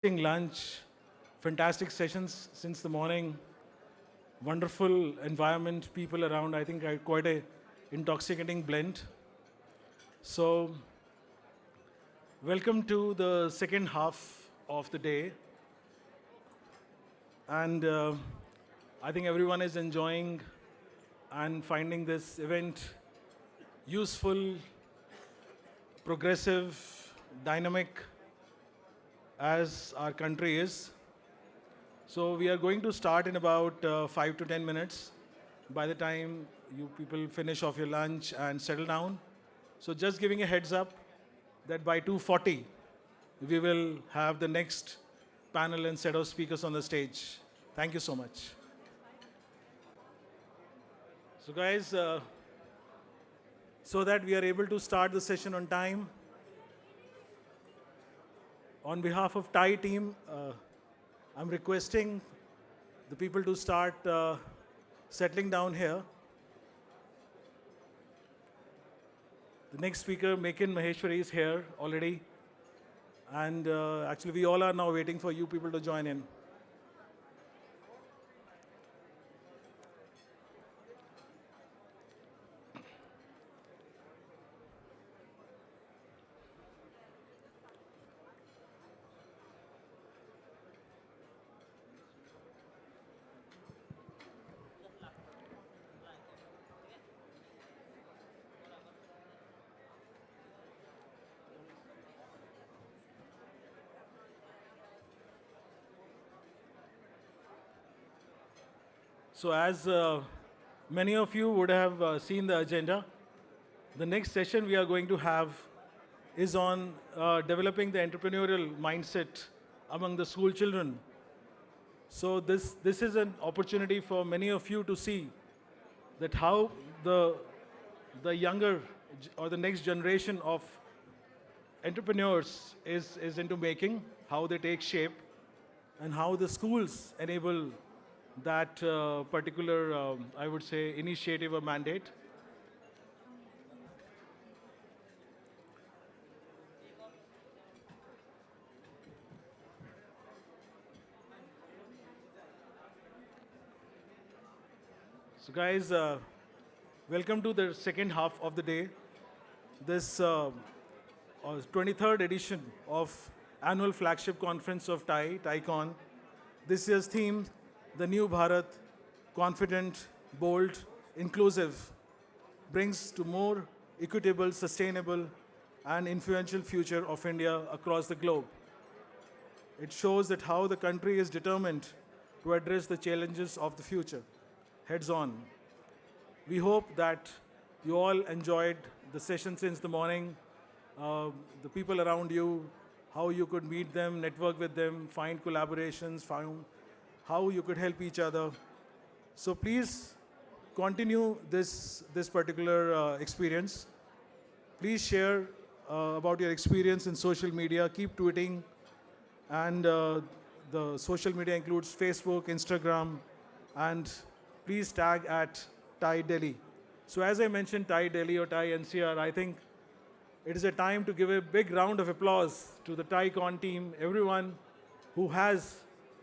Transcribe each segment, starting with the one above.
Lunch, fantastic sessions since the morning, wonderful environment, people around. I think quite a intoxicating blend. So, welcome to the second half of the day, and I think everyone is enjoying and finding this event useful, progressive, dynamic, as our country is. So we are going to start in about 5 to 10 minutes by the time you people finish off your lunch and settle down. So just giving a heads up that by 2:40 we will have the next panel and set of speakers on the stage. Thank you so much. So guys, so that we are able to start the session on time, on behalf of TiE team, I'm requesting the people to start settling down here. The next speaker, Mekin Maheshwari, is here already. And actually, we all are now waiting for you people to join in. So as many of you would have seen the agenda, the next session we are going to have is on developing the entrepreneurial mindset among the school children. So this is an opportunity for many of you to see that how the younger or the next generation of entrepreneurs is into making, how they take shape, and how the schools enable that particular, I would say, initiative or mandate. So guys, welcome to the second half of the day. This 23rd edition of annual flagship conference of TiEcon. This year's theme, the new Bharat, confident, bold, inclusive, brings to more equitable, sustainable, and influential future of India across the globe. It shows that how the country is determined to address the challenges of the future, heads on. We hope that you all enjoyed the session since the morning, the people around you, how you could meet them, network with them, find collaborations, find how you could help each other. So please continue this particular experience. Please share about your experience in social media. Keep tweeting. And the social media includes Facebook, Instagram, and please tag at TiE Delhi. So as I mentioned, TiE Delhi or TiE-NCR, I think it is a time to give a big round of applause to the TiEcon team, everyone who has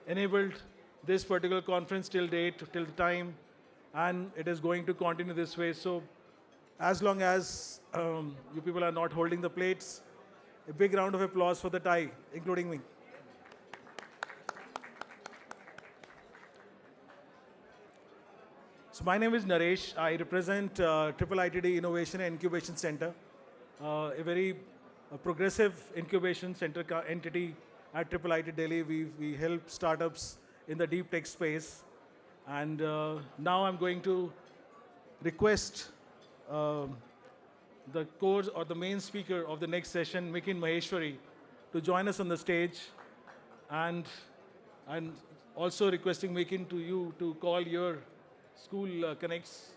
enabled this particular conference till date, till the time, and it is going to continue this way. So as long as you people are not holding the plates, a big round of applause for the TiE, including me. So my name is Naresh. I represent Triple ITD Innovation and Incubation Center, a very progressive incubation center entity at Triple IT Delhi. We help startups in the deep tech space. And now I'm going to request the core or the main speaker of the next session, Mekin Maheshwari, to join us on the stage. And also requesting Mekin to you to call your school connects.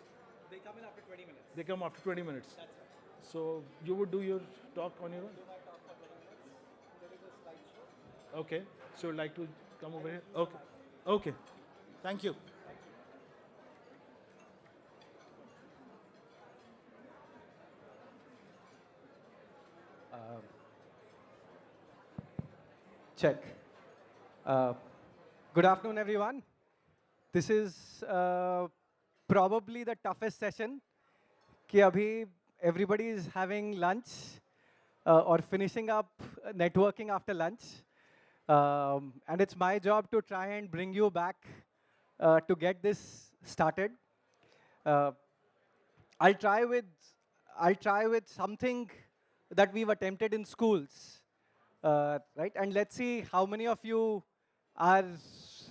They come in after 20 minutes. They come after 20 minutes. That's right. So you would do your talk on your own? Do my talk for 20 minutes. There is a slideshow. Okay. So you'd like to come over here? Okay. Okay. Thank you. Check. Uh, Good afternoon, everyone. This is probably the toughest session. कि अभी everybody is having lunch or finishing up networking after lunch. And it's my job to try and bring you back to get this started. Uh, I'll try with I'll try with something that we've attempted in schools, right? And let's see how many of you are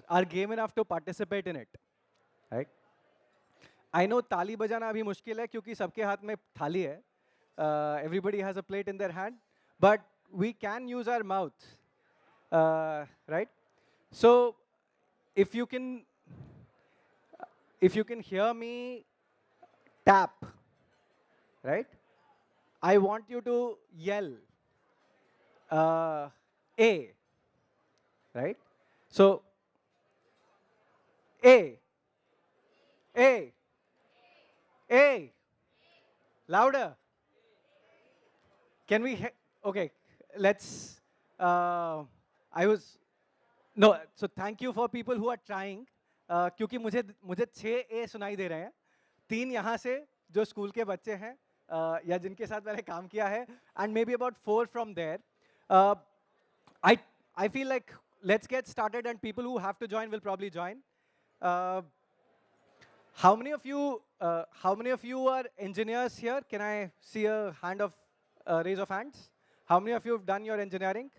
are game enough to participate in it, right? I know ताली बजाना अभी मुश्किल है क्योंकि सबके हाथ में थाली है. Everybody has a plate in their hand, but we can use our mouth, right? So if you can hear me tap, right? I want you to yell A, right? So A, A, A, louder. Can we? Okay, let's. I was no. So thank you for people who are trying. क्योंकि मुझे 6 A सुनाई दे रहे हैं. 3 यहाँ से जो school के बच्चे हैं या जिनके साथ मैंने काम किया है, and maybe about 4 from there. Uh, I feel like let's get started, and people who have to join will probably join. Uh, how many of you are engineers here? Can I see a hand of raise of hands? How many of you have done your engineering?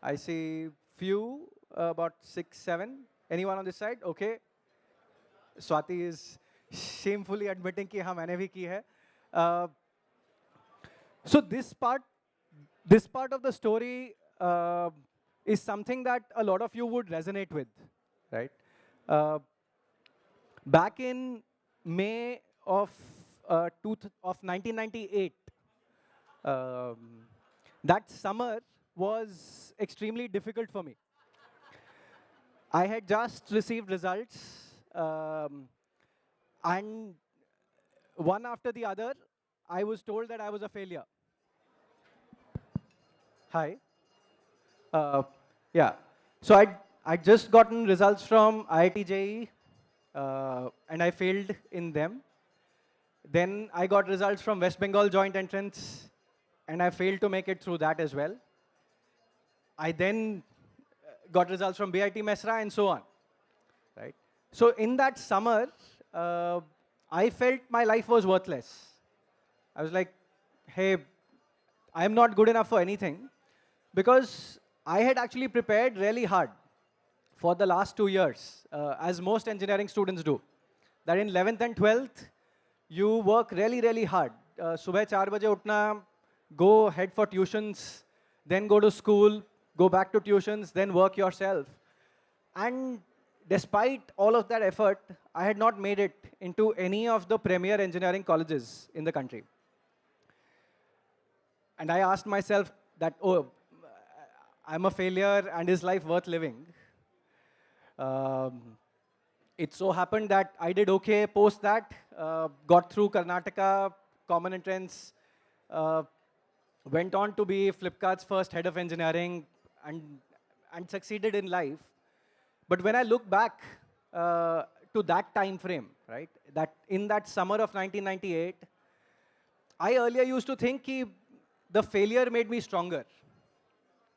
I see few, about 6, 7. Anyone on this side? Okay. Swati is shamefully admitting कि हाँ मैंने भी की है. So this part of the story is something that a lot of you would resonate with, right? Back in May of 1998, that summer was extremely difficult for me. I had just received results, and one after the other, I was told that I was a failure. Hi. Yeah. So I'd just gotten results from IIT JEE, and I failed in them. Then I got results from West Bengal Joint Entrance, and I failed to make it through that as well. I then got results from BIT Mesra and so on, right? So in that summer, I felt my life was worthless. I was like, hey, I'm not good enough for anything, because I had actually prepared really hard for the last 2 years, as most engineering students do. That in 11th and 12th, you work really, really hard. Subah 4 baje utna, go head for tuitions, then go to school, go back to tuitions, then work yourself. And despite all of that effort, I had not made it into any of the premier engineering colleges in the country. And I asked myself that, oh, I'm a failure, and is life worth living? It so happened that I did okay post that, got through Karnataka, common entrance, went on to be Flipkart's first head of engineering, and succeeded in life. But when I look back to that time frame, right, that in that summer of 1998, I earlier used to think that the failure made me stronger.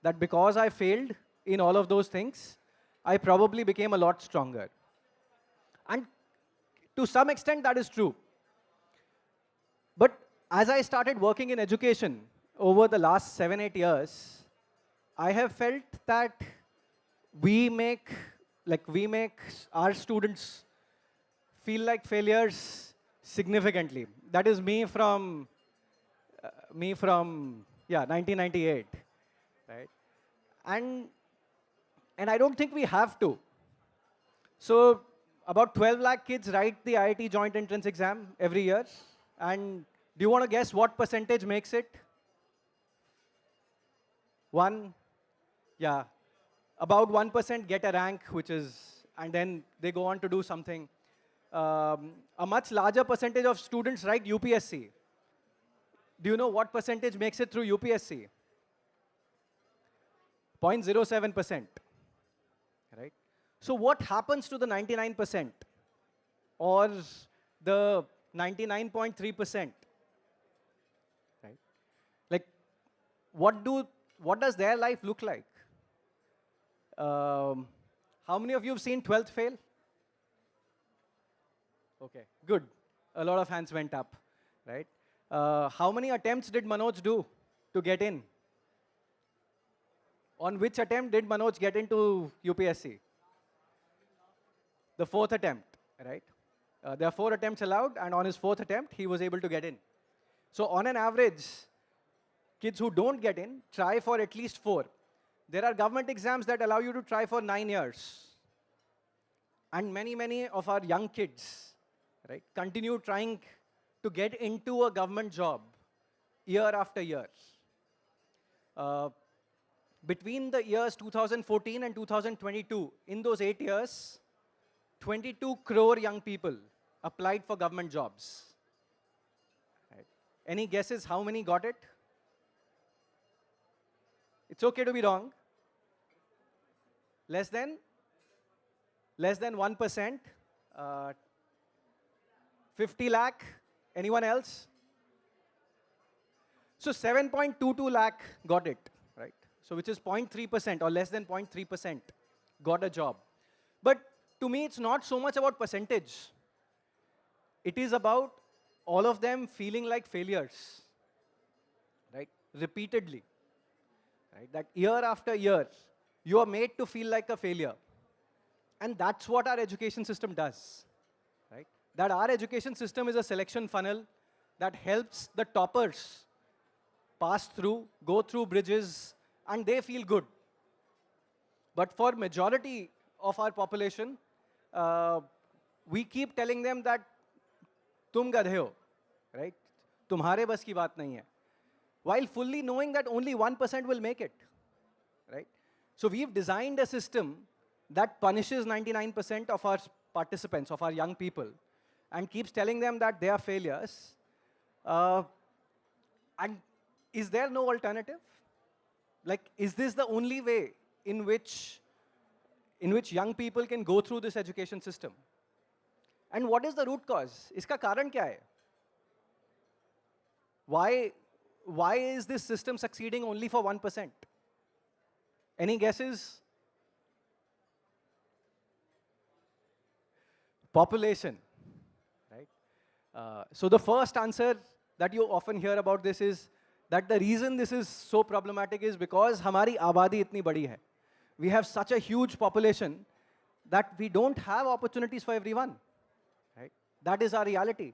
That because I failed in all of those things, I probably became a lot stronger. And to some extent, that is true. But as I started working in education over the last 7, 8 years, I have felt that we make our students feel like failures significantly. That is me from 1998, right? And I don't think we have to. So about 12 lakh kids write the IIT joint entrance exam every year. And do you want to guess what percentage makes it? 1? Yeah. About 1% get a rank, and then they go on to do something. A much larger percentage of students write UPSC. Do you know what percentage makes it through UPSC? 0.07%. So what happens to the 99% or the 99.3%? Right? Like, what does their life look like? How many of you have seen 12th fail? Okay, good. A lot of hands went up, right? How many attempts did Manoj do to get in? On which attempt did Manoj get into UPSC? The fourth attempt, right? There are 4 attempts allowed, and on his 4th attempt, he was able to get in. So on an average, kids who don't get in try for at least 4. There are government exams that allow you to try for 9 years. And many of our young kids, right, continue trying to get into a government job year after year. Between the years 2014 and 2022, in those 8 years, 22 crore young people applied for government jobs. Right. Any guesses how many got it? It's okay to be wrong. Less than 1%. 50 lakh. Anyone else? So 7.22 lakh got it, right? So which is 0.3% or less than 0.3% got a job. But to me, it's not so much about percentage. It is about all of them feeling like failures, right? Repeatedly, right? That year after year, you are made to feel like a failure. And that's what our education system does, right? That our education system is a selection funnel that helps the toppers pass through, go through bridges, and they feel good. But for majority of our population, we keep telling them that tum gadhe ho, right? Tumhare bas ki baat nahi hai. While fully knowing that only 1% will make it, right? So we've designed a system that punishes 99% of our participants, of our young people, and keeps telling them that they are failures. And is there no alternative? Like, is this the only way in which young people can go through this education system? And what is the root cause? Iska karan kya hai? Why is this system succeeding only for 1%? Any guesses? Population, right? So the first answer that you often hear about this is that the reason this is so problematic is because hamari abadi itni badi hai. We have such a huge population that we don't have opportunities for everyone, right? That is our reality.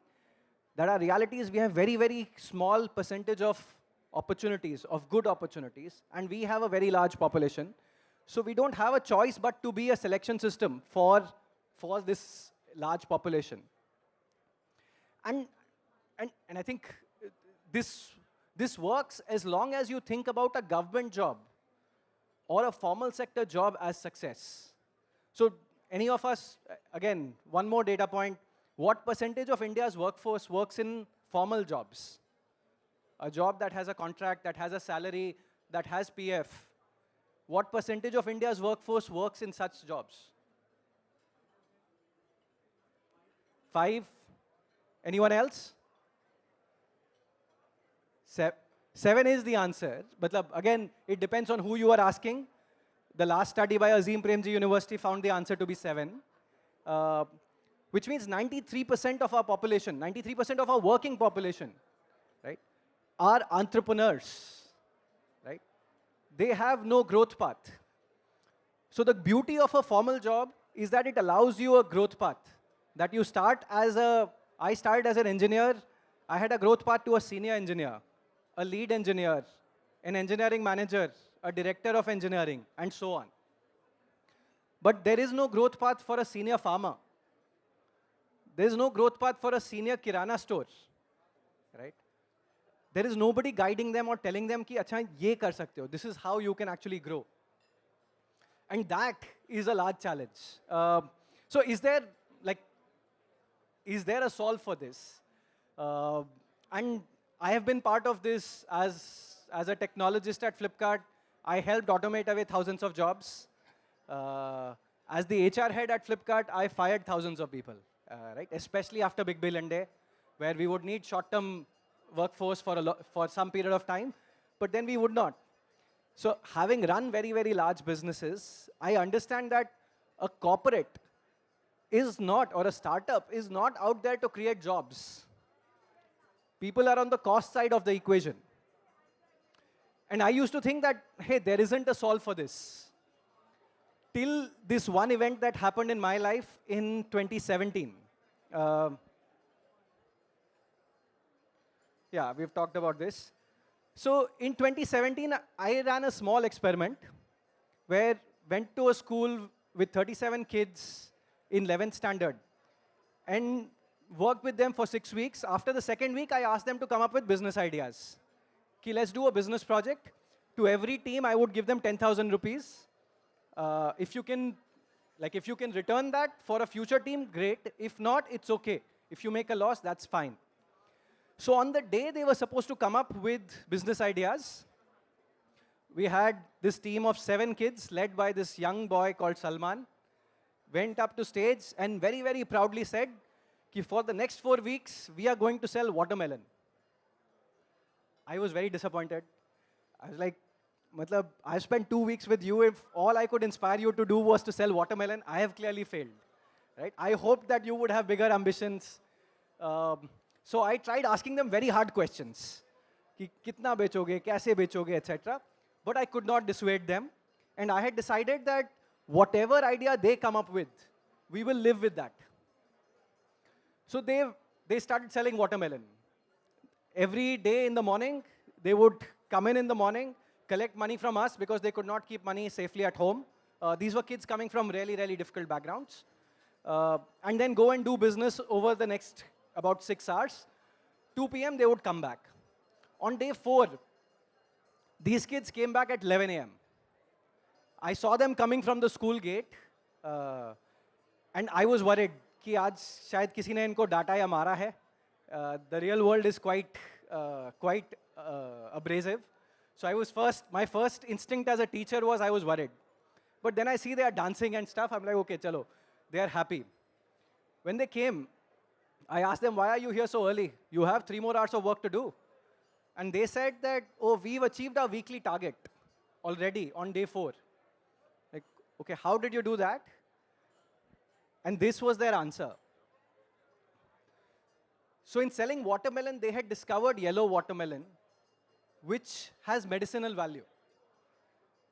That our reality is we have very small percentage of opportunities, of good opportunities, and we have a very large population. So we don't have a choice but to be a selection system for this large population. And I think this works as long as you think about a government job or a formal sector job as success. So any of us, again, one more data point, what percentage of India's workforce works in formal jobs? A job that has a contract, that has a salary, that has PF. What percentage of India's workforce works in such jobs? 5? Anyone else? 7 is the answer. But again, it depends on who you are asking. The last study by Azim Premji University found the answer to be 7. Which means 93% of our population, 93% of our working population, right, are entrepreneurs, right? They have no growth path. So the beauty of a formal job is that it allows you a growth path. That you start I started as an engineer, I had a growth path to a senior engineer, a lead engineer, an engineering manager, a director of engineering, and so on. But there is no growth path for a senior farmer. There is no growth path for a senior kirana store, right? There is nobody guiding them or telling them ki, acha, ye kar sakte ho. This is how you can actually grow. And that is a large challenge. So is there a solve for this? And I have been part of this as a technologist at Flipkart. I helped automate away thousands of jobs. As the HR head at Flipkart, I fired thousands of people, right? Especially after Big Billion Day, where we would need short-term workforce for some period of time, but then we would not. So having run very, very large businesses, I understand that a corporate is not, or a startup is not out there to create jobs. People are on the cost side of the equation. And I used to think that, hey, there isn't a solve for this. Till this one event that happened in my life in 2017. Yeah, we've talked about this. So in 2017, I ran a small experiment where went to a school with 37 kids in 11th standard and worked with them for 6 weeks. After the second week, I asked them to come up with business ideas. Okay, let's do a business project. To every team, I would give them 10,000 rupees. If you can return that for a future team, great. If not, it's okay. If you make a loss, that's fine. So on the day they were supposed to come up with business ideas, we had this team of 7 kids led by this young boy called Salman, went up to stage and very, very proudly said, Ki for the next 4 weeks, we are going to sell watermelon. I was very disappointed. I was like, Matlab, I spent 2 weeks with you. If all I could inspire you to do was to sell watermelon, I have clearly failed. Right? I hoped that you would have bigger ambitions. So I tried asking them very hard questions. Ki kitna bechoge, kaise bechoge, etc. But I could not dissuade them. And I had decided that whatever idea they come up with, we will live with that. So they started selling watermelon. Every day in the morning, they would come in the morning, collect money from us because they could not keep money safely at home. These were kids coming from really, really difficult backgrounds. And then go and do business over the next about 6 hours. 2 p.m., they would come back. On day 4, these kids came back at 11 a.m. I saw them coming from the school gate, and I was worried कि आज शायद किसी ने इनको डांटा या मारा है. The real world is quite abrasive. So my first instinct as a teacher was I was worried. But then I see they are dancing and stuff. I'm like, okay, chalo. They are happy. When they came, I asked them, why are you here so early? You have 3 more hours of work to do. And they said that, oh, we've achieved our weekly target already on day 4. Like, okay, how did you do that? And this was their answer. So in selling watermelon, they had discovered yellow watermelon, which has medicinal value.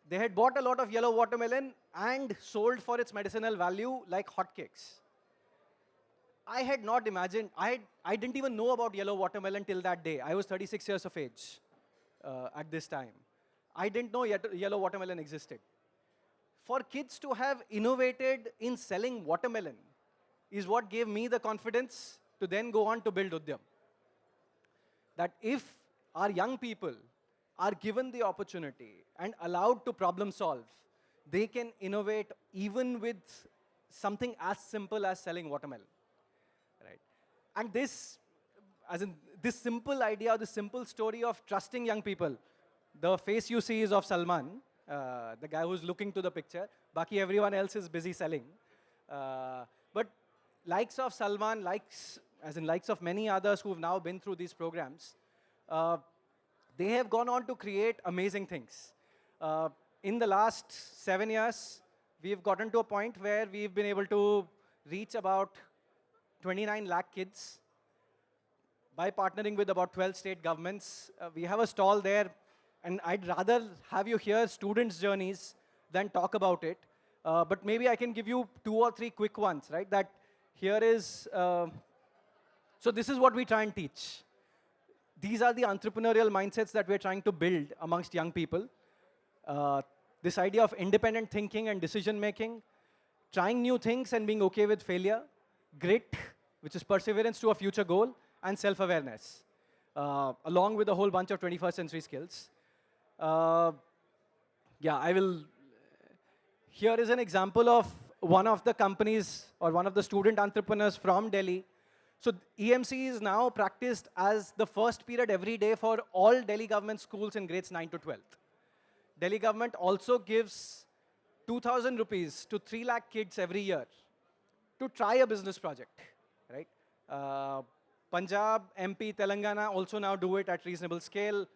They had bought a lot of yellow watermelon and sold for its medicinal value like hotcakes. I had not imagined, I didn't even know about yellow watermelon till that day. I was 36 years of age at this time. I didn't know yellow watermelon existed. For kids to have innovated in selling watermelon is what gave me the confidence to then go on to build Udhyam. That if our young people are given the opportunity and allowed to problem solve, they can innovate even with something as simple as selling watermelon. Right? And this simple idea, this simple story of trusting young people, the face you see is of Salman, the guy who's looking to the picture. Baki everyone else is busy selling. But likes of Salman, likes of many others who've now been through these programs, they have gone on to create amazing things. In the last 7 years, we've gotten to a point where we've been able to reach about 29 lakh kids by partnering with about 12 state governments. We have a stall there, and I'd rather have you hear students' journeys than talk about it. But maybe I can give you 2 or 3 quick ones, right? That here is, so this is what we try and teach. These are the entrepreneurial mindsets that we're trying to build amongst young people. This idea of independent thinking and decision making, trying new things and being okay with failure, grit, which is perseverance to a future goal, and self-awareness, along with a whole bunch of 21st century skills. Yeah, I will. Here is an example of one of the companies or one of the student entrepreneurs from Delhi. So EMC is now practiced as the first period every day for all Delhi government schools in grades 9 to 12. Delhi government also gives 2,000 rupees to 3 lakh kids every year to try a business project, right? Punjab, MP, Telangana also now do it at reasonable scale.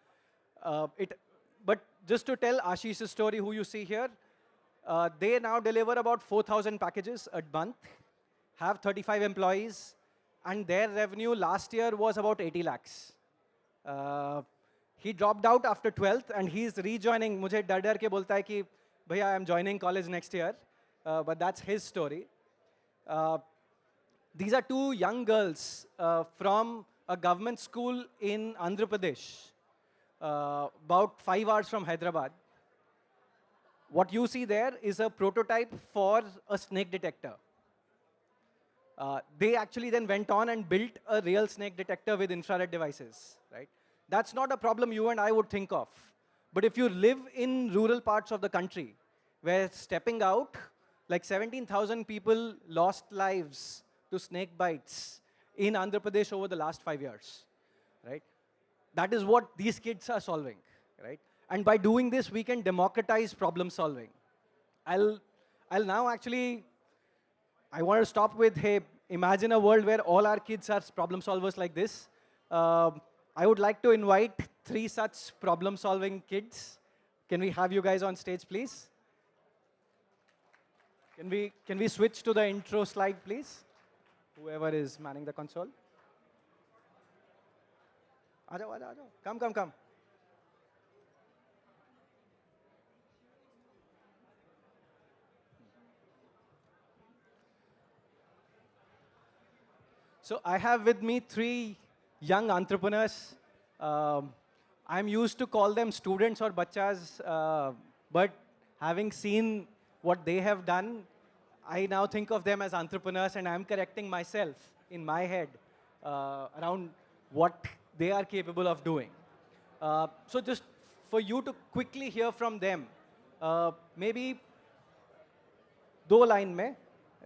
But just to tell Ashish's story, who you see here, they now deliver about 4,000 packages a month, have 35 employees, and their revenue last year was about 80 lakhs. He dropped out after 12th, and he's rejoining. मुझे डर डर के बोलता है कि भैया I am joining college next year, but that's his story. These are two young girls from a government school in Andhra Pradesh, about 5 hours from Hyderabad. What you see there is a prototype for a snake detector. They actually then went on and built a real snake detector with infrared devices, right? That's not a problem you and I would think of. But if you live in rural parts of the country, where stepping out, like 17,000 people lost lives to snake bites in Andhra Pradesh over the last 5 years, right? That is what these kids are solving, right? And by doing this, we can democratize problem solving. I'll now actually, I want to stop with, hey, imagine a world where all our kids are problem solvers like this. I would like to invite 3 such problem solving kids. Can we have you guys on stage, please? Can we switch to the intro slide, please? Whoever is manning the console. Aajao, aajao, aajao. Come. So I have with me 3 young entrepreneurs. I'm used to call them students or bachas, but having seen what they have done, I now think of them as entrepreneurs, and I'm correcting myself in my head around what they are capable of doing. So just for you to quickly hear from them, maybe 2 line mein,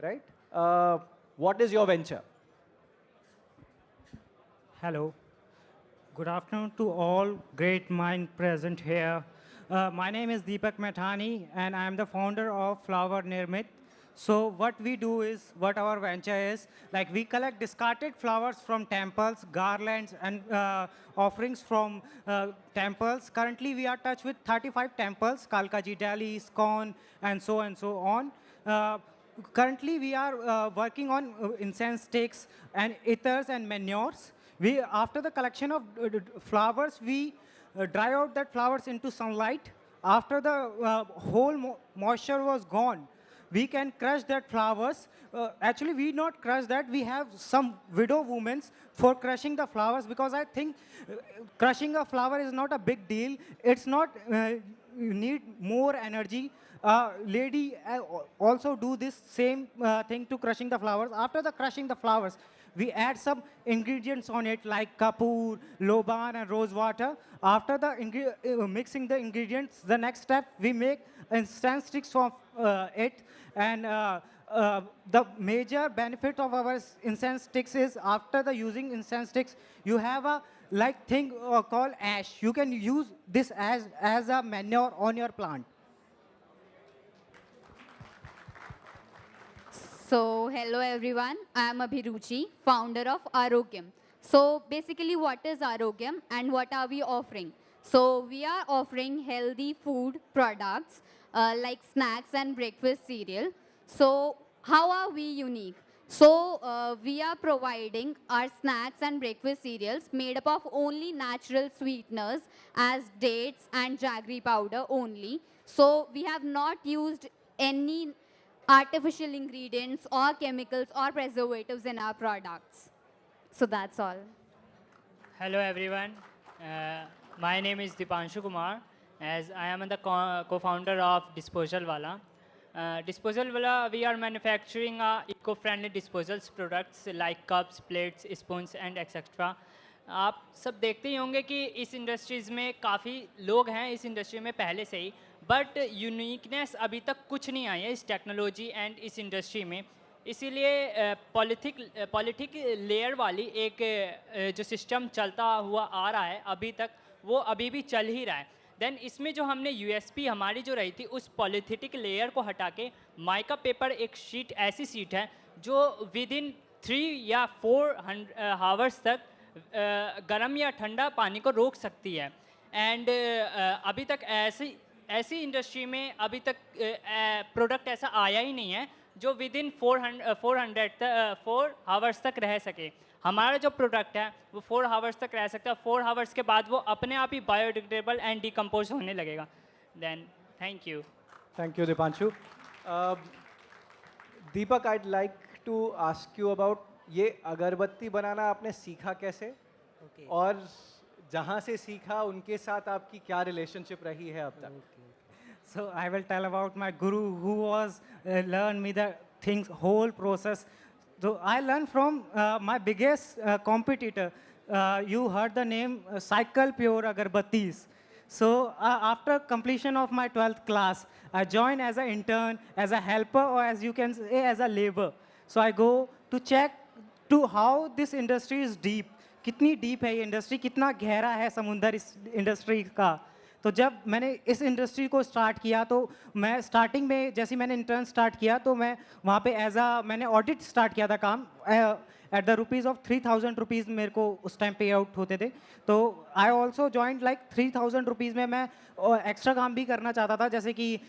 right? What is your venture? Hello. Good afternoon to all great minds present here. My name is Deepak Methani, and I am the founder of Flower Nirmit. So what we do is, what our venture is, like we collect discarded flowers from temples, garlands, and offerings from temples. Currently, we are touched with 35 temples, Kalkaji, Delhi, ISKCON, and so on. Currently, we are working on incense sticks and ethers and manures. After the collection of flowers, we dry out that flowers into sunlight. After the whole moisture was gone, we can crush that flowers. Actually, we not crush that. We have some widow women for crushing the flowers, because I think crushing a flower is not a big deal. It's not you need more energy. Lady also do this same thing to crushing the flowers. After the crushing the flowers, we add some ingredients on it like kapoor, loban, and rose water. After the mixing the ingredients, the next step, we make incense sticks from it. And the major benefit of our incense sticks is, after the using incense sticks, you have a thing called ash. You can use this as a manure on your plant. So, hello everyone, I am Abhiruchi, founder of Arogyam. So, basically what is Arogyam and what are we offering? So, we are offering healthy food products like snacks and breakfast cereal. So, how are we unique? So, we are providing our snacks and breakfast cereals made up of only natural sweeteners as dates and jaggery powder only. So, we have not used any artificial ingredients or chemicals or preservatives in our products. So that's all. Hello everyone. My name is Deepanshu Kumar, as I am the co-founder of Disposalwala. Disposalwala, we are manufacturing eco-friendly disposals products like cups, plates, spoons and etc. आप सब देखते ही होंगे कि इस industries में काफ़ी लोग हैं इस इंडस्ट्री में पहले से ही, बट यूनिकनेस अभी तक कुछ नहीं आई है इस टेक्नोलॉजी एंड इस इंडस्ट्री में. इसीलिए पॉलिटिक लेयर वाली एक जो सिस्टम चलता हुआ आ रहा है अभी तक, वो अभी भी चल ही रहा है. देन इसमें जो हमने यूएसपी हमारी जो रही थी, उस पॉलिथेटिक लेयर को हटा के माइका पेपर एक शीट, ऐसी शीट है जो विद इन 3 या 4 आवर्स तक गर्म या ठंडा पानी को रोक सकती है। एंड अभी तक ऐसी इंडस्ट्री में अभी तक प्रोडक्ट ऐसा आया ही नहीं है जो विद इन 4 आवर्स तक रह सके। हमारा जो प्रोडक्ट है वो 4 आवर्स तक रह सकता है, 4 आवर्स के बाद वो अपने आप ही बायोडिग्रेडेबल एंड डिकम्पोज होने लगेगा। Then thank you. Thank you, Deepanshu. Deepak, I'd like to ask you about ये अगरबत्ती बनाना आपने सीखा कैसे? Okay. और जहाँ से सीखा उनके साथ आपकी क्या रिलेशनशिप रही है अब तक? So I will tell about my guru who was learn me the things whole process. So I learned from my biggest competitor. You heard the name Cycle Pure Agarbattis. So after completion of my 12th class, I joined as an intern, as a helper, or as you can say, as a labor. So I go to check to how this industry is deep. कितनी deep है ये industry, कितना गहरा है समुंदर इस industry का। तो जब मैंने इस इंडस्ट्री को स्टार्ट किया तो मैं स्टार्टिंग में जैसे मैंने इंटर्न स्टार्ट किया तो मैं वहाँ पे मैंने ऑडिट स्टार्ट किया था काम at the rupees of 3000 rupees मेरे को उस टाइम पे आउट होते थे। तो I also joint like 3000 rupees में मैं एक्स्ट्रा काम भी करना चाहता था, जैसे कि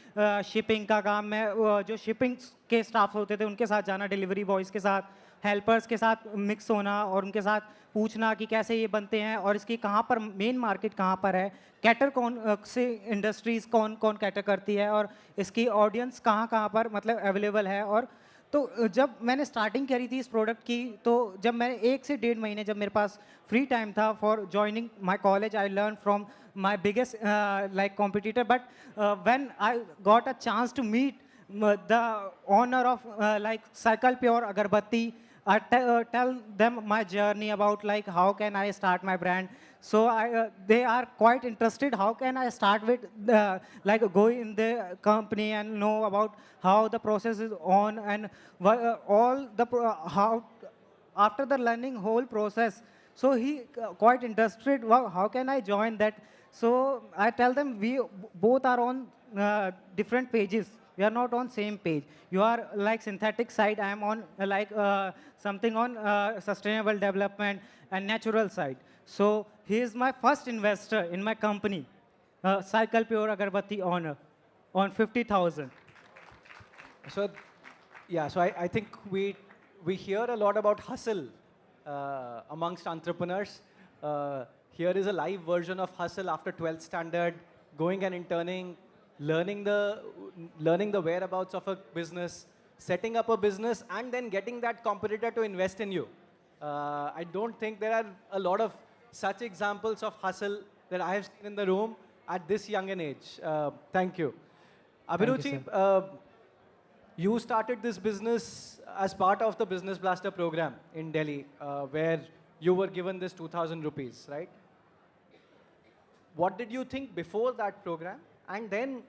शिपिंग का काम, मैं जो शिपिंग के स्टाफ होते थे उनके साथ जाना, डिलीवरी बॉयज़ के साथ, हेल्पर्स के साथ मिक्स होना और उनके साथ पूछना कि कैसे ये बनते हैं और इसकी कहाँ पर मेन मार्केट कहाँ पर है, कैटर कौन से इंडस्ट्रीज़ कौन कौन कैटर करती है और इसकी ऑडियंस कहाँ कहाँ पर मतलब अवेलेबल है। और तो जब मैंने स्टार्टिंग करी थी इस प्रोडक्ट की, तो जब मैंने 1 से 1.5 महीने जब मेरे पास फ्री टाइम था for joining my college, I learn from my biggest like competitor, but when I got a chance to meet the owner of like Cycle Pure Agarbatti, I tell them my journey about like how can I start my brand. So they are quite interested. How can I start with like go in the company and know about how the process is on and all the how after the learning whole process. So he quite interested. Wow, how can I join that? So I tell them we both are on different pages. We are not on same page. You are like synthetic side. I am on like something on sustainable development and natural side. So he is my first investor in my company, Cycle Pure Agarbatti owner, on 50,000. So, yeah, so I think we hear a lot about hustle amongst entrepreneurs. Here is a live version of hustle after 12th standard, going and interning, learning the whereabouts of a business, setting up a business, and then getting that competitor to invest in you. I don't think there are a lot of such examples of hustle that I have seen in the room at this young an age. Thank you. Abhiruchi, you started this business as part of the Business Blaster program in Delhi, where you were given this 2,000 rupees, right? What did you think before that program? And then,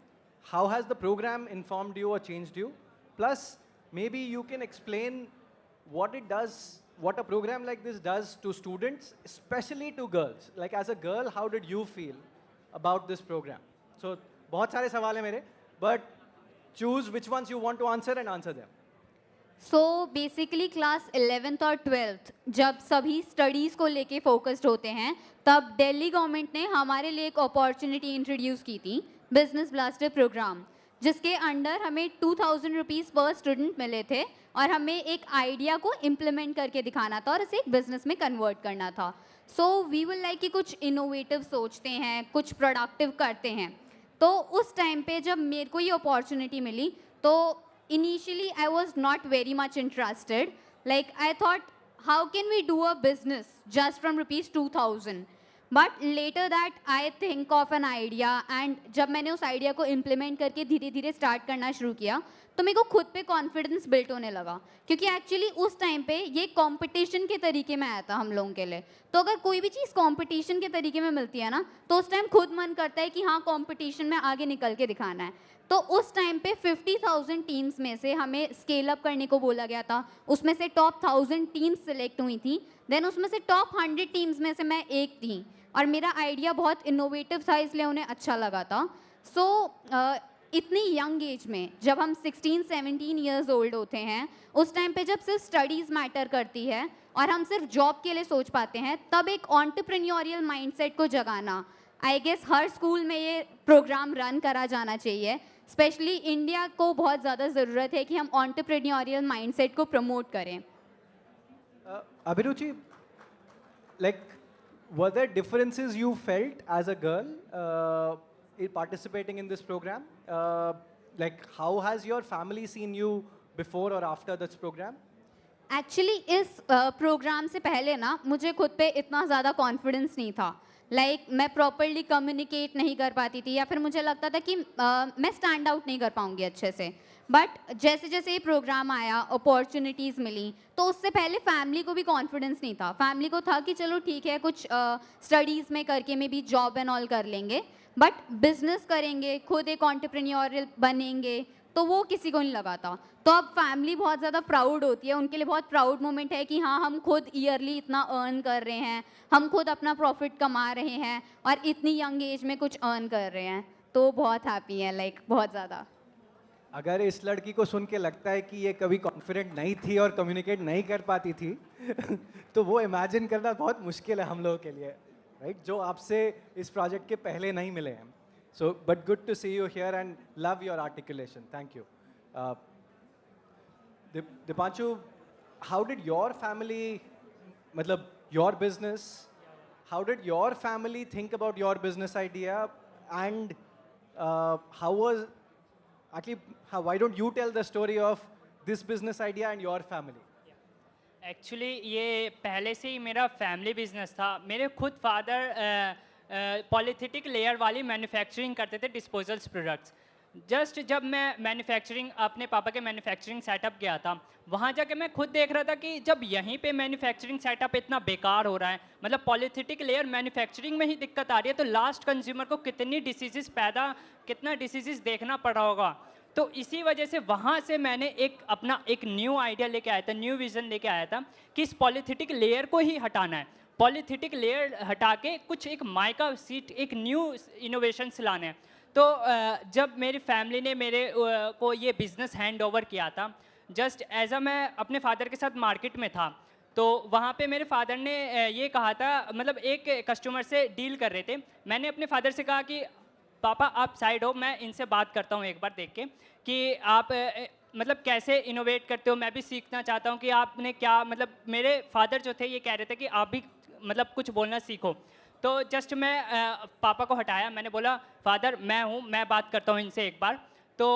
how has the program informed you or changed you? Plus, maybe you can explain what it does, what a program like this does to students, especially to girls. Like as a girl, how did you feel about this program? So, बहुत सारे सवाल हैं मेरे, but choose which ones you want to answer and answer them. So basically class 11th और 12th जब सभी studies को लेके फोकस्ड होते हैं, तब दिल्ली गवर्नमेंट ने हमारे लिए एक अपॉर्चुनिटी इंट्रोड्यूस की थी, बिजनेस ब्लास्टर प्रोग्राम, जिसके अंडर हमें 2000 रुपीज़ पर स्टूडेंट मिले थे और हमें एक आइडिया को इम्प्लीमेंट करके दिखाना था और इसे एक बिजनेस में कन्वर्ट करना था। सो वी विल लाइक कि कुछ इनोवेटिव सोचते हैं, कुछ प्रोडक्टिव करते हैं। तो उस टाइम पे जब मेरे को ये अपॉर्चुनिटी मिली तो initially I was not very much interested. Like I thought, how can we do a business just from rupees 2000? But later that I think of an idea and जब मैंने उस आइडिया को इम्प्लीमेंट करके धीरे धीरे start करना शुरू किया तो मेरे को खुद पे कॉन्फिडेंस बिल्ट होने लगा, क्योंकि एक्चुअली उस टाइम पे ये कंपटीशन के तरीके में आया था हम लोगों के लिए। तो अगर कोई भी चीज़ कंपटीशन के तरीके में मिलती है ना, तो उस टाइम खुद मन करता है कि हाँ कंपटीशन में आगे निकल के दिखाना है। तो उस टाइम पे 50,000 टीम्स में से हमें स्केल अप करने को बोला गया था, उसमें से टॉप 1000 टीम्स सिलेक्ट हुई थी, देन उसमें से टॉप 100 टीम्स में से मैं एक थी और मेरा आइडिया बहुत इनोवेटिव था, इसलिए उन्हें अच्छा लगा था. सो इतनी यंग एज में जब हम 16-17 ईयर्स ओल्ड होते हैं, उस टाइम पे जब सिर्फ स्टडीज़ मैटर करती है और हम सिर्फ जॉब के लिए सोच पाते हैं, तब एक एंटरप्रेन्योरियल माइंडसेट को जगाना, आई गेस हर स्कूल में ये प्रोग्राम रन करा जाना चाहिए. स्पेशली इंडिया को बहुत ज़्यादा ज़रूरत है कि हम एंटरप्रेन्योरियल माइंडसेट को प्रमोट करें. Abhiruchi, like, were there differences you felt as a girl in participating in this program? Like, how has your family seen you before or after this program? Actually इस programme से पहले ना मुझे खुद पे इतना ज़्यादा कॉन्फिडेंस नहीं था. मैं प्रॉपरली कम्युनिकेट नहीं कर पाती थी, या फिर मुझे लगता था कि मैं स्टैंड आउट नहीं कर पाऊंगी अच्छे से. बट जैसे जैसे ये प्रोग्राम आया, अपॉर्चुनिटीज़ मिली, तो उससे पहले फैमिली को भी कॉन्फिडेंस नहीं था. फैमिली को था कि चलो ठीक है, कुछ स्टडीज़ में करके may be job and all कर लेंगे, बट बिजनेस करेंगे, खुद एक एंटरप्रेन्योरियल बनेंगे, तो वो किसी को नहीं लगा था. तो अब फैमिली बहुत ज़्यादा प्राउड होती है, उनके लिए बहुत प्राउड मोमेंट है कि हाँ, हम खुद ईयरली इतना अर्न कर रहे हैं, हम खुद अपना प्रॉफिट कमा रहे हैं और इतनी यंग एज में कुछ अर्न कर रहे हैं. तो बहुत हैप्पी है, बहुत ज़्यादा. अगर इस लड़की को सुन के लगता है कि ये कभी कॉन्फिडेंट नहीं थी और कम्युनिकेट नहीं कर पाती थी तो वो इमेजिन करना बहुत मुश्किल है हम लोगों के लिए, राइट? जो आपसे इस प्रोजेक्ट के पहले नहीं मिले हैं. So, but good to see you here and love your articulation. Thank you. Deepanshu, how did your family, your business, how did your family think about your business idea, and why don't you tell the story of this business idea and your family? Actually ये पहले से ही मेरा family business था. मेरे खुद father पॉलीथेटिक layer वाली manufacturing करते थे, डिस्पोजल्स प्रोडक्ट्स. जस्ट जब मैं मैन्युफैक्चरिंग अपने पापा के मैन्युफैक्चरिंग सेटअप गया था, वहाँ जाके मैं खुद देख रहा था कि जब यहीं पे मैन्युफैक्चरिंग सेटअप इतना बेकार हो रहा है, मतलब पॉलीथेटिक लेयर मैन्युफैक्चरिंग में ही दिक्कत आ रही है, तो लास्ट कंज्यूमर को कितना डिसीजेस देखना पड़ रहा होगा. तो इसी वजह से वहाँ से मैंने एक न्यू आइडिया लेके आया था, न्यू विज़न लेके आया था कि इस पॉलीथेटिक लेयर को ही हटाना है. पॉलीथेटिक लेयर हटा के कुछ एक माइका सीट, एक न्यू इनोवेशंस लाने हैं. तो जब मेरी फैमिली ने मेरे को ये बिज़नेस हैंड ओवर किया था, जस्ट एज मैं अपने फादर के साथ मार्केट में था, तो वहाँ पे मेरे फादर ने ये कहा था, मतलब एक कस्टमर से डील कर रहे थे. मैंने अपने फादर से कहा कि पापा आप साइड हो, मैं इनसे बात करता हूँ एक बार देख के कि आप कैसे इनोवेट करते हो, मैं भी सीखना चाहता हूँ कि आपने क्या, मेरे फादर जो थे ये कह रहे थे कि आप भी कुछ बोलना सीखो. तो जस्ट मैं पापा को हटाया, मैंने बोला फादर मैं हूँ, मैं बात करता हूँ इनसे एक बार. तो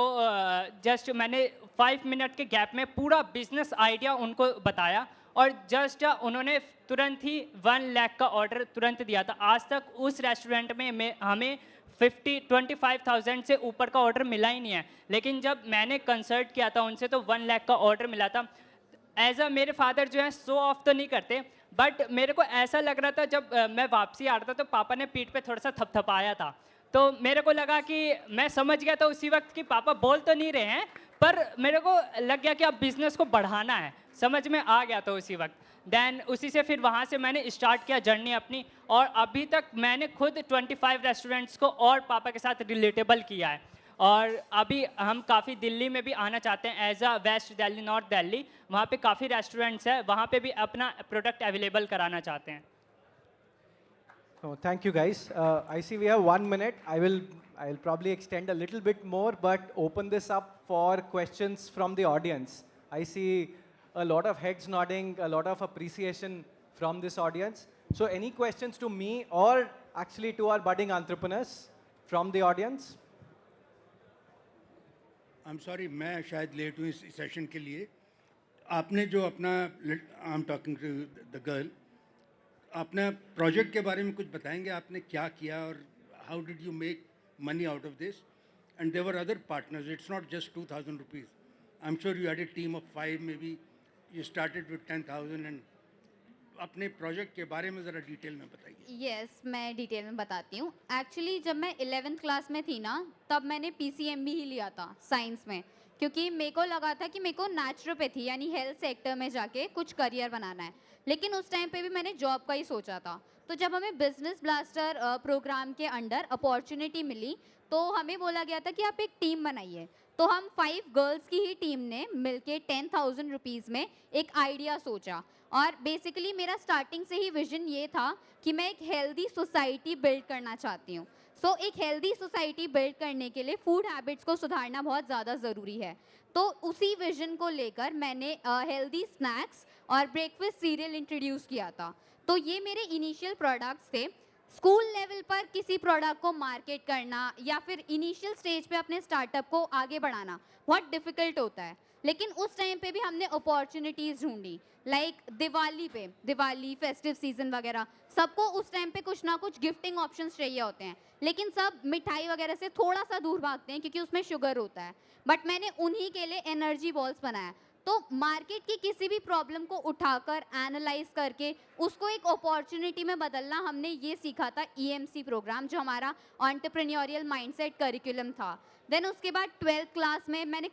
जस्ट मैंने 5 मिनट के गैप में पूरा बिजनेस आइडिया उनको बताया, और जस्ट उन्होंने तुरंत ही 1 लाख का ऑर्डर तुरंत दिया था. आज तक उस रेस्टोरेंट में हमें 25,000 से ऊपर का ऑर्डर मिला ही नहीं है, लेकिन जब मैंने कंसल्ट किया था उनसे तो 1 लाख का ऑर्डर मिला था. मेरे फादर जो है शो ऑफ तो नहीं करते, बट मेरे को ऐसा लग रहा था जब मैं वापसी आ रहा था तो पापा ने पीठ पे थोड़ा सा थपथपाया था. तो मेरे को लगा कि मैं समझ गया था उसी वक्त कि पापा बोल तो नहीं रहे हैं, पर मेरे को लग गया कि अब बिज़नेस को बढ़ाना है, समझ में आ गया था उसी वक्त. देन उसी से फिर वहाँ से मैंने स्टार्ट किया जर्नी अपनी, और अभी तक मैंने खुद 25 रेस्टोरेंट्स को और पापा के साथ रिलेटेबल किया है. और अभी हम काफ़ी दिल्ली में भी आना चाहते हैं, as a west Delhi, north Delhi, वहाँ पे काफ़ी रेस्टोरेंट्स हैं, वहाँ पे भी अपना प्रोडक्ट अवेलेबल कराना चाहते हैं. Oh, thank you guys. I see we have 1 minute. I'll probably extend a little bit more, but open this up for questions from the audience. I see a lot of heads nodding, a lot of appreciation from this audience. So any questions to me or actually to our budding entrepreneurs from the audience? I'm sorry, मैं शायद late हूँ इस session के लिए. आपने जो अपना I'm talking to the girl, अपना प्रोजेक्ट के बारे में कुछ बताएंगे, आपने क्या किया और how did you make money out of this? And there were other partners. It's not just 2,000 rupees. I'm sure you had a team of 5, maybe you started with 10,000. And अपने प्रोजेक्ट के बारे में ज़रा डिटेल में बताइए. Yes, मैं detail में बताती हूँ. एक्चुअली जब मैं 11th क्लास में थी ना, तब मैंने PCMB ही लिया था साइंस में, क्योंकि मेरे को लगा था कि मेरे को नेचुरोपैथी यानी हेल्थ सेक्टर में जाके कुछ करियर बनाना है. लेकिन उस टाइम पे भी मैंने जॉब का ही सोचा था. तो जब हमें बिजनेस ब्लास्टर प्रोग्राम के अंडर अपॉर्चुनिटी मिली तो हमें बोला गया था कि आप एक टीम बनाइए। तो हम 5 गर्ल्स की ही टीम ने मिलके 10,000 रुपीज़ में एक आइडिया सोचा। और बेसिकली मेरा स्टार्टिंग से ही विजन ये था कि मैं एक हेल्दी सोसाइटी बिल्ड करना चाहती हूँ। सो एक हेल्दी सोसाइटी बिल्ड करने के लिए फूड हैबिट्स को सुधारना बहुत ज़्यादा ज़रूरी है। तो उसी विजन को लेकर मैंने हेल्दी स्नैक्स और ब्रेकफास्ट सीरियल इंट्रोड्यूस किया था। तो ये मेरे इनिशियल प्रोडक्ट्स थे। स्कूल लेवल पर किसी प्रोडक्ट को मार्केट करना या फिर इनिशियल स्टेज पे अपने स्टार्टअप को आगे बढ़ाना बहुत डिफ़िकल्ट होता है, लेकिन उस टाइम पे भी हमने अपॉर्चुनिटीज़ ढूंढी। लाइक दिवाली पे, दिवाली फेस्टिव सीजन वगैरह, सबको उस टाइम पे कुछ ना कुछ गिफ्टिंग ऑप्शंस चाहिए होते हैं, लेकिन सब मिठाई वगैरह से थोड़ा सा दूर भागते हैं क्योंकि उसमें शुगर होता है। बट मैंने उन्हीं के लिए एनर्जी बॉल्स बनाया। तो मार्केट की किसी भी प्रॉब्लम को उठाकर एनालाइज करके उसको एक अपॉर्चुनिटी में बदलना हमने ये सीखा था EMC प्रोग्राम, जो हमारा एंटरप्रेन्योरियल माइंडसेट करिकुलम था। देन उसके बाद 12th क्लास में मैंने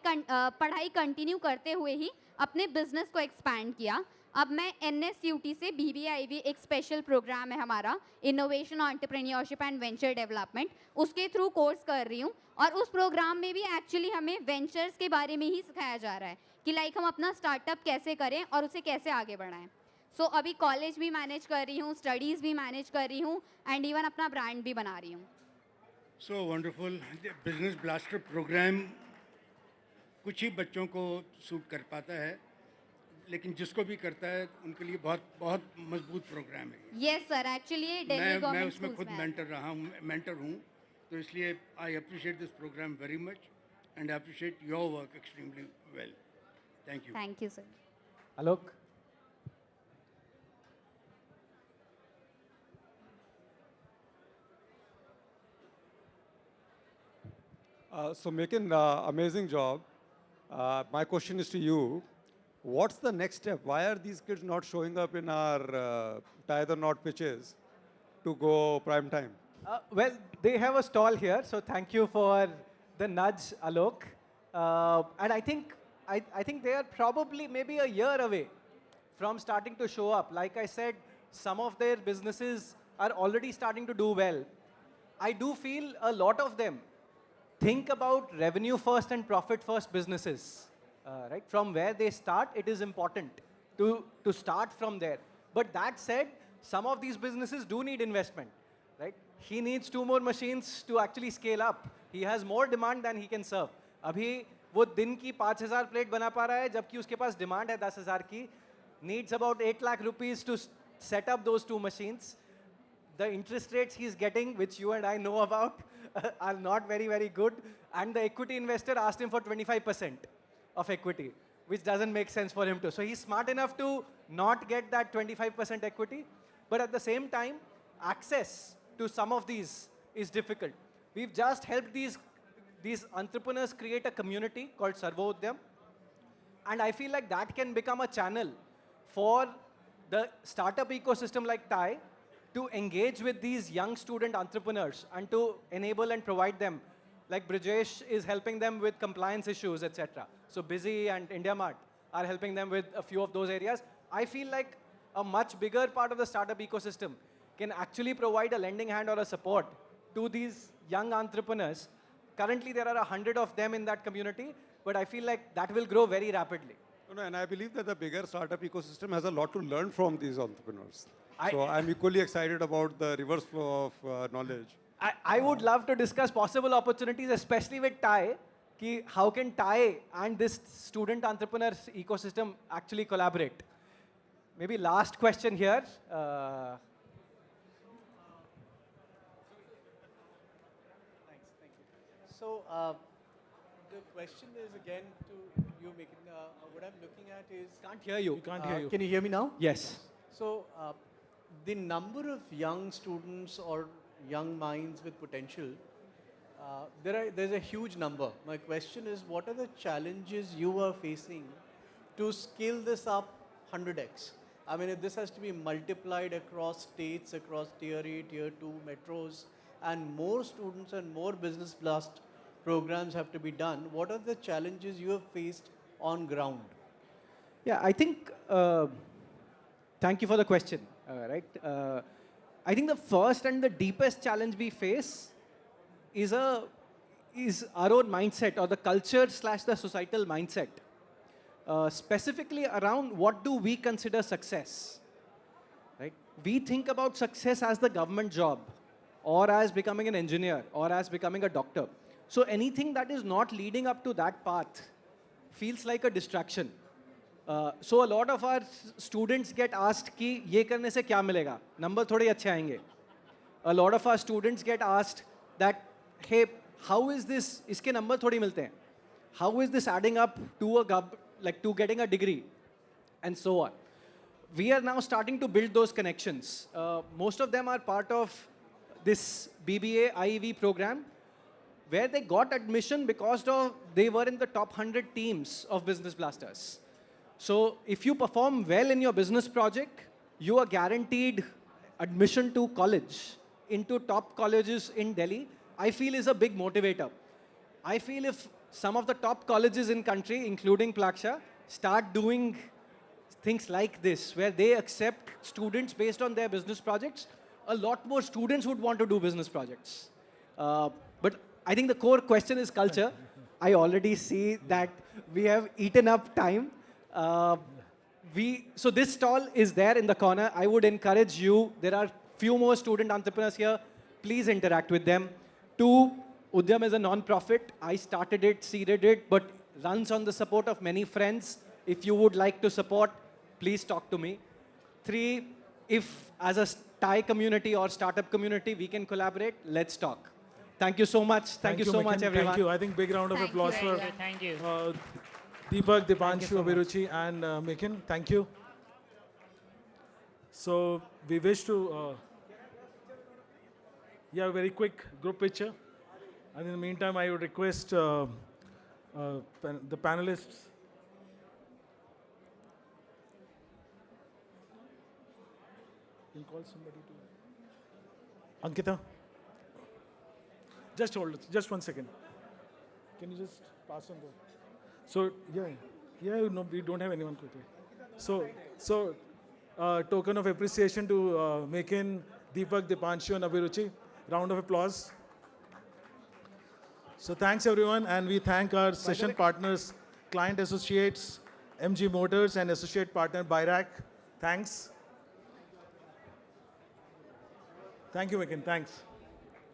पढ़ाई कंटिन्यू करते हुए ही अपने बिजनेस को एक्सपैंड किया। अब मैं NSUT से BBIV, एक स्पेशल प्रोग्राम है हमारा, innovation entrepreneurship and venture development, उसके थ्रू कोर्स कर रही हूँ। और उस प्रोग्राम में भी एक्चुअली हमें वेंचर्स के बारे में ही सिखाया जा रहा है कि लाइक हम अपना स्टार्टअप कैसे करें और उसे कैसे आगे बढ़ाएं। सो अभी कॉलेज भी मैनेज कर रही हूँ, स्टडीज़ भी मैनेज कर रही हूँ एंड इवन अपना ब्रांड भी बना रही हूँ। So wonderful. Business blaster program कुछ ही बच्चों को सूट कर पाता है, लेकिन जिसको भी करता है उनके लिए बहुत बहुत मजबूत प्रोग्राम है। यस सर, एक्चुअली दिल्ली मैं गवर्नमेंट उसमें खुद मेंटर हूँ, तो इसलिए I appreciate this program very much and appreciate your work extremely well. Thank you. Thank you sir. Alok? So Mekin, amazing job. My question is to you. What's the next step? Why are these kids not showing up in our tie the knot pitches to go prime time? Well, they have a stall here, so thank you for the nudge, Alok. And I think they are probably maybe a year away from starting to show up. Like I said, some of their businesses are already starting to do well. I do feel a lot of them think about revenue first and profit first businesses. Right? From where they start, it is important to start from there. But that said, some of these businesses do need investment. Right? He needs 2 more machines to actually scale up. He has more demand than he can serve. अभी वो दिन की 5,000 plate बना पा रहा है, जबकि उसके पास डिमांड है 10,000 की. Needs about 8 lakh rupees to set up those 2 machines. The interest rates he's getting, which you and I know about, are not very, very good. And the equity investor asked him for 25% of equity, which doesn't make sense for him to. So he's smart enough to not get that 25% equity. But at the same time, access to some of these is difficult. We've just helped these entrepreneurs create a community called Udhyam. And I feel like that can become a channel for the startup ecosystem like TiE to engage with these young student entrepreneurs and to enable and provide them. Like Brijesh is helping them with compliance issues, etc. So Busy and IndiaMart are helping them with a few of those areas. I feel like a much bigger part of the startup ecosystem can actually provide a lending hand or a support to these young entrepreneurs. Currently, there are 100 of them in that community, but I feel like that will grow very rapidly. No, and I believe that the bigger startup ecosystem has a lot to learn from these entrepreneurs. So I'm equally excited about the reverse flow of knowledge. I would love to discuss possible opportunities, especially with TiE, ki how can TiE and this student entrepreneur ecosystem actually collaborate. Maybe last question here. So the question is again to you, Mekin. What I'm looking at is... Can't hear you. We can't hear you. Can you hear me now? Yes. So the number of young students or young minds with potential, there's a huge number. My question is, what are the challenges you are facing to scale this up 100x? I mean, if this has to be multiplied across states, across tier 8, tier 2, metros, and more students and more business blast programs have to be done, what are the challenges you have faced on ground? Yeah, I think, thank you for the question, right? I think the first and the deepest challenge we face is our own mindset or the culture slash the societal mindset. Specifically around what do we consider success, right? We think about success as the government job or as becoming an engineer or as becoming a doctor. So anything that is not leading up to that path feels like a distraction. So a lot of our students get asked कि ये करने से क्या मिलेगा? Number थोड़े अच्छे आएंगे. A lot of our students get asked that, hey, how is this? इसके number थोड़ी मिलते हैं. How is this adding up to to getting a degree, and so on. We are now starting to build those connections. Most of them are part of this BBA IEV program, where they got admission because they were in the top 100 teams of Business Blasters. So if you perform well in your business project, you are guaranteed admission to college, into top colleges in Delhi. I feel is a big motivator. I feel if some of the top colleges in country, including Plaksha, start doing things like this, where they accept students based on their business projects, a lot more students would want to do business projects. But I think the core question is culture. I already see that we have eaten up time. So this stall is there in the corner. I would encourage you. There are few more student entrepreneurs here. Please interact with them. 2, Udhyam is a non-profit. I started it, seeded it, but runs on the support of many friends. If you would like to support, please talk to me. 3, if as a Thai community or startup community we can collaborate, let's talk. Thank you so much. Thank you so much, Mekin. everyone. Thank you. I think big round of Thank applause you. for Thank you. Deepak, Deepanshu, Abhiruchi, and Mekin. Thank you. So we wish to, a very quick group picture. And in the meantime, I would request the panelists. You'll call somebody to. Ankita? Just hold it, just 1 second. Can you just pass on the. So, no, we don't have anyone quickly. So, token of appreciation to Mekin, Deepak, Deepanshu, and Abhiruchi. Round of applause. So thanks everyone, and we thank our session partners, client associates, MG Motors, and associate partner Byrack. Thanks. Thank you, Mekin. Thanks.